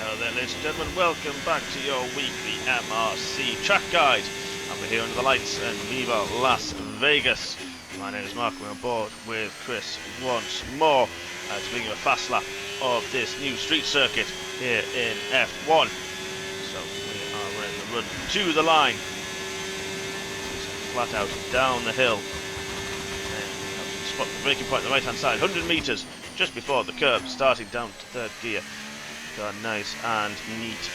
Hello there, ladies and gentlemen. Welcome back to your weekly MRC track guide. And we're here under the lights in Viva Las Vegas. My name is Mark. We're on board with Chris once more to bring you a fast lap of this new street circuit here in F1. So we are ready to run to the line. Flat out down the hill. And spot the braking point on the right hand side, 100 metres just before the curb, starting down to third gear. Got nice and neat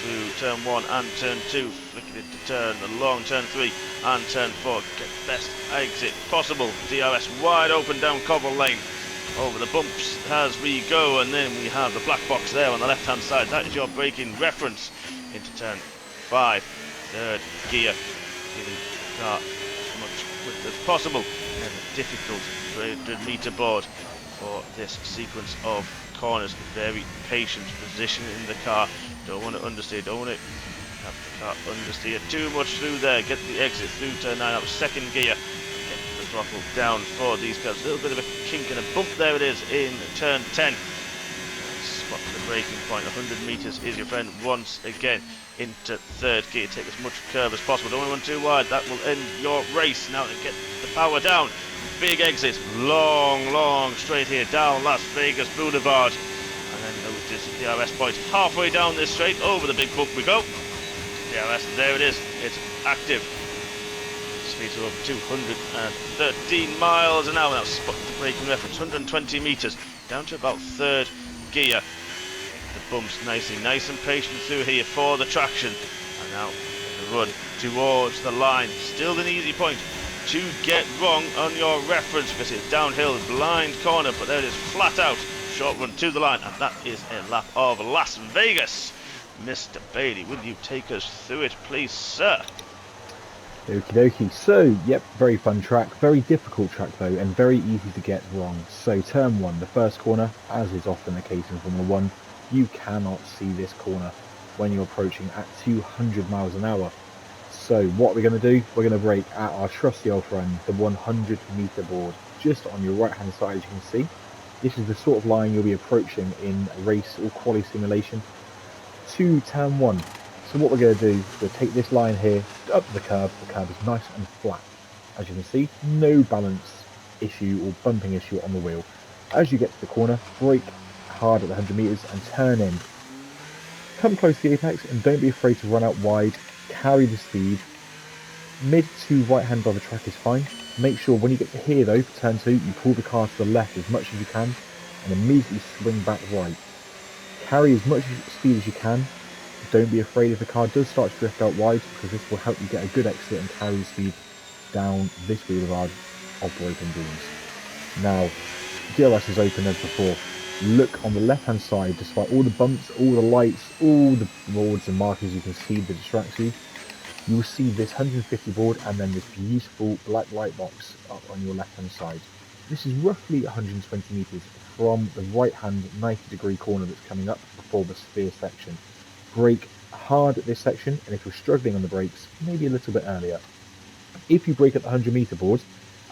through turn 1 and turn 2, flicking it to turn, the long turn 3 and turn 4. Get the best exit possible. DRS wide open down cobble lane, over the bumps as we go, and then we have the black box there on the left hand side. That is your braking reference into turn 5, third gear, giving the car as much width as possible, and a difficult 300 metre board for this sequence of corners. Very patient position in the car. Don't want to understeer, don't want to have the car understeer too much through there. Get the exit through turn 9, that was second gear. Get the throttle down for these curves. A little bit of a kink and a bump, there it is in turn 10. Spot the braking point, 100 metres is your friend once again. Into third gear, take as much curve as possible. Don't want to run too wide, that will end your race. Now to get the power down. Big exit, long straight here down Las Vegas Boulevard, and then notice the DRS point halfway down this straight. Over the big bump we go. DRS, there it is, it's active. Speeds are over 213 miles an hour. Now spot the braking reference, 120 metres down to about third gear. The bumps nice and patient through here for the traction, and now the run towards the line. Still an easy point to get wrong on your reference, because it's downhill, blind corner, but there it is, flat out, short run to the line, and that is a lap of Las Vegas. Mr. Bailey, will you take us through it, please, sir? Okie dokie. So, yep, very fun track, very difficult track though, and very easy to get wrong. So, turn 1, the first corner, as is often the case in Formula 1, you cannot see this corner when you're approaching at 200 miles an hour. So what we're going to do, we're going to brake at our trusty old friend, the 100 metre board, just on your right hand side. As you can see, this is the sort of line you'll be approaching in a race or quali simulation to turn 1. So what we're going to do, we'll take this line here up to the curb is nice and flat. As you can see, no balance issue or bumping issue on the wheel. As you get to the corner, brake hard at the 100 metres and turn in. Come close to the apex and don't be afraid to run out wide. Carry the speed. Mid to right hand of the track is fine. Make sure when you get to here though, for turn 2, you pull the car to the left as much as you can and immediately swing back right. Carry as much speed as you can. Don't be afraid if the car does start to drift out wide, because this will help you get a good exit and carry the speed down this boulevard of broken beams. Now, DRS is open as before. Look on the left hand side, despite all the bumps, all the lights, all the boards and markers you can see that distract you, you will see this 150 board and then this beautiful black light box up on your left hand side. This is roughly 120 metres from the right hand 90-degree corner that's coming up before the sphere section. Brake hard at this section, and if you're struggling on the brakes, maybe a little bit earlier. If you brake at the 100 metre board,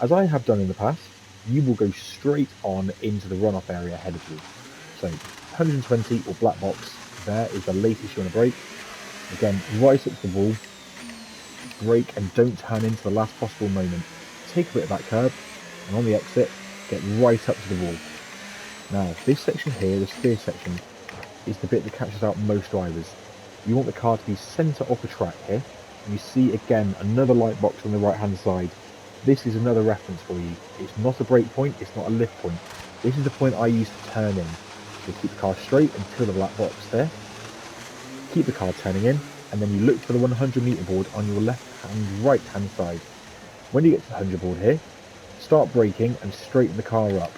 as I have done in the past, you will go straight on into the runoff area ahead of you. So 120 or black box, there is the latest you want to brake. Again, right up to the wall, brake and don't turn into the last possible moment. Take a bit of that curb, and on the exit, get right up to the wall. Now, this section here, the sphere section, is the bit that catches out most drivers. You want the car to be centre of the track here, and you see again another light box on the right hand side. This is another reference for you. It's not a brake point, it's not a lift point. This is the point I use to turn in. So keep the car straight until the black box there. Keep the car turning in, and then you look for the 100 metre board on your left and right hand side. When you get to the 100 board here, start braking and straighten the car up.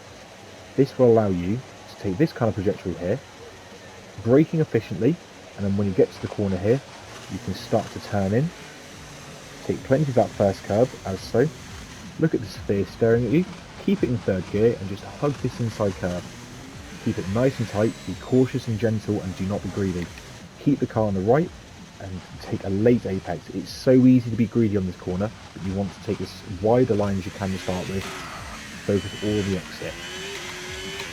This will allow you to take this kind of trajectory here, braking efficiently, and then when you get to the corner here, you can start to turn in. Take plenty of that first curb, as so. Look at the sphere staring at you, keep it in third gear and just hug this inside curb. Keep it nice and tight, be cautious and gentle and do not be greedy. Keep the car on the right and take a late apex. It's so easy to be greedy on this corner, but you want to take as wide a line as you can to start with. Focus all the exit.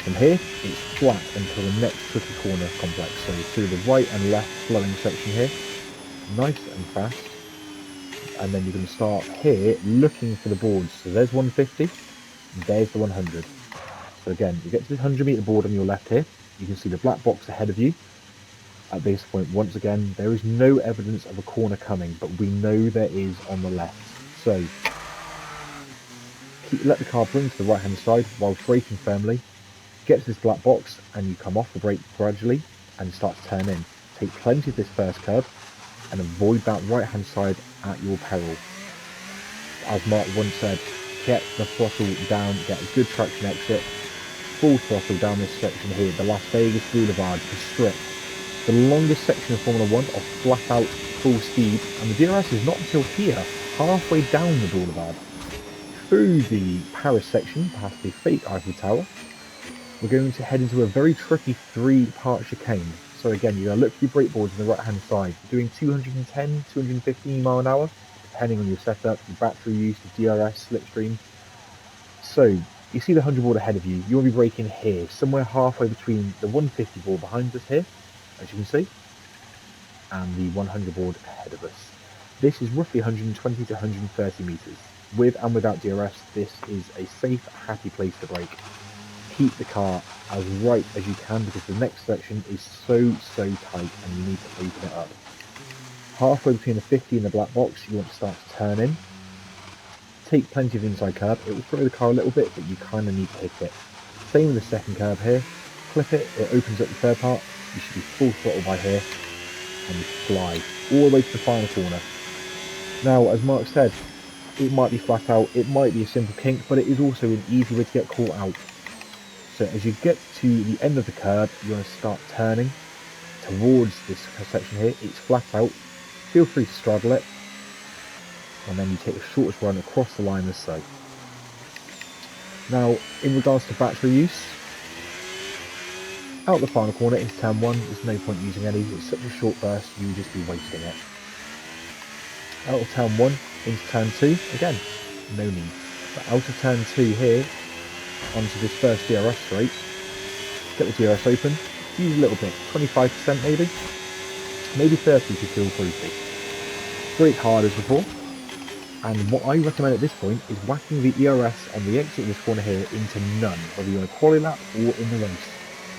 From here, it's flat until the next tricky corner complex. So through the right and left flowing section here, nice and fast. And then you're going to start here looking for the boards. So there's 150, there's the 100. So again, you get to this 100-meter board on your left here. You can see the black box ahead of you. At this point, once again, there is no evidence of a corner coming, but we know there is on the left. So let the car bring to the right-hand side while braking firmly. Get to this black box and you come off the brake gradually and start to turn in. Take plenty of this first curb and avoid that right-hand side at your peril. As Mark once said, get the throttle down, get a good traction exit, full throttle down this section here, the Las Vegas Boulevard, the strip. The longest section of Formula 1 of flat out full speed, and the DRS is not until here, halfway down the boulevard. Through the Paris section, past the fake Eiffel Tower, we're going to head into a very tricky 3-part chicane. So again, you're going to look for your brake boards on the right hand side, doing 210, 215 mile an hour, depending on your setup, your battery use, the DRS, slipstream. So you see the 100 board ahead of you, you want to be braking here, somewhere halfway between the 150 board behind us here, as you can see, and the 100 board ahead of us. This is roughly 120 to 130 meters. With and without DRS, this is a safe, happy place to brake. Keep the car as right as you can because the next section is so tight and you need to open it up. Halfway between the 50 and the black box, you want to start to turn in. Take plenty of inside curb. It will throw the car a little bit, but you kind of need to hit it. Same with the second curb here. Clip it, it opens up the third part. You should be full throttle by here and you fly all the way to the final corner. Now, as Mark said, it might be flat out, it might be a simple kink, but it is also an easy way to get caught out. So as you get to the end of the curb, you're going to start turning towards this section here. It's flat out. Feel free to straddle it. And then you take the shortest run across the line as so. Now, in regards to battery use, out the final corner is turn 1. There's no point using any. It's such a short burst, you'll just be wasting it. Out of turn 1 into turn 2, again, no need. But out of turn 2 here, onto this first DRS straight, get the DRS open, use a little bit, 25% maybe 30 if you feel free to. Brake hard as before, and what I recommend at this point is whacking the ERS on the exit of this corner here into none, whether you're on a quali lap or in the race.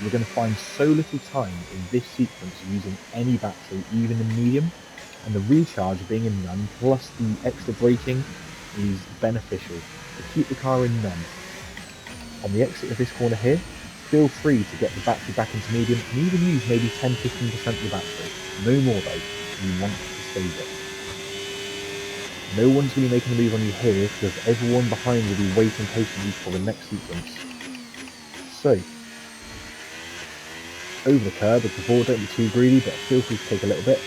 You're going to find so little time in this sequence using any battery, even in medium, and the recharge being in none, plus the extra braking is beneficial. To keep the car in none. On the exit of this corner here, feel free to get the battery back into medium and even use maybe 10-15% of the battery. No more though, you want to save it. No one's going to be making a move on you here because everyone behind will be waiting patiently for the next sequence. So, over the curb as before, don't be too greedy, but feel free to take a little bit.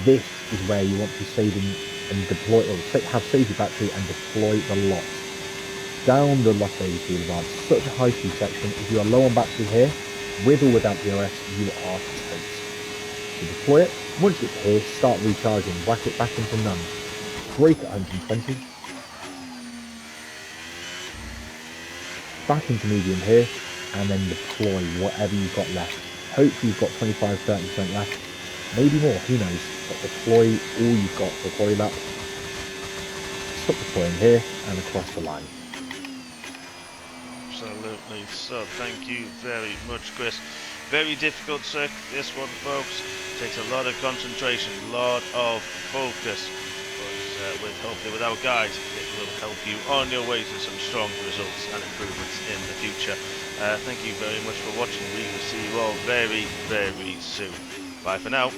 This is where you want to be saving and deploy, or have saved your battery and deploy the lot. Down the Las Vegas Boulevard, such a high speed section. If you are low on battery here, with or without DRS, you are toast. So deploy it. Once you get to here, start recharging, whack it back into none. Brake at 120. Back into medium here, and then deploy whatever you've got left. Hopefully you've got 25-30% left. Maybe more, who knows. But deploy all you've got for a quali lap. Stop deploying here and across the line. Absolutely. So thank you very much, Chris. Very difficult circuit, this one, folks. Takes a lot of concentration, a lot of focus. But hopefully with our guide, it will help you on your way to some strong results and improvements in the future. Thank you very much for watching. We will see you all very, very soon. Bye for now.